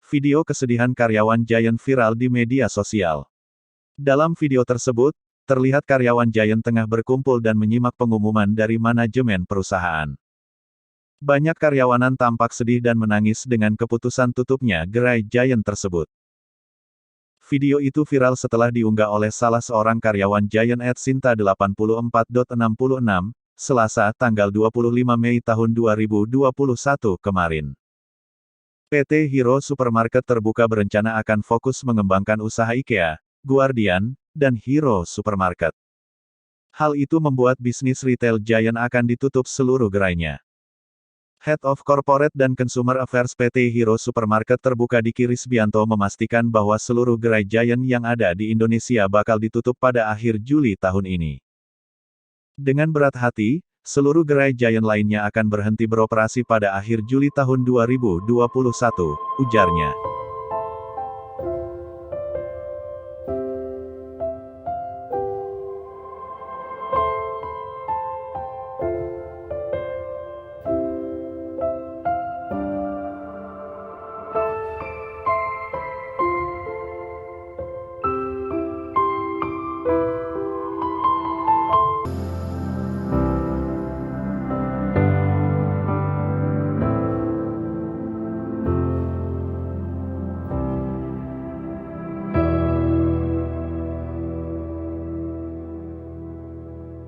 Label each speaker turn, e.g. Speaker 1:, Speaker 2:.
Speaker 1: Video kesedihan karyawan Giant viral di media sosial. Dalam video tersebut, terlihat karyawan Giant tengah berkumpul dan menyimak pengumuman dari manajemen perusahaan. Banyak karyawanan tampak sedih dan menangis dengan keputusan tutupnya gerai Giant tersebut. Video itu viral setelah diunggah oleh salah seorang karyawan Giant @sinta84.66, Selasa, tanggal 25 Mei tahun 2021 kemarin. PT Hero Supermarket terbuka berencana akan fokus mengembangkan usaha IKEA, Guardian, dan Hero Supermarket. Hal itu membuat bisnis retail Giant akan ditutup seluruh gerainya. Head of Corporate dan Consumer Affairs PT Hero Supermarket terbuka Diki Risbianto memastikan bahwa seluruh gerai Giant yang ada di Indonesia bakal ditutup pada akhir Juli tahun ini. Dengan berat hati, seluruh gerai Giant lainnya akan berhenti beroperasi pada akhir Juli tahun 2021, ujarnya.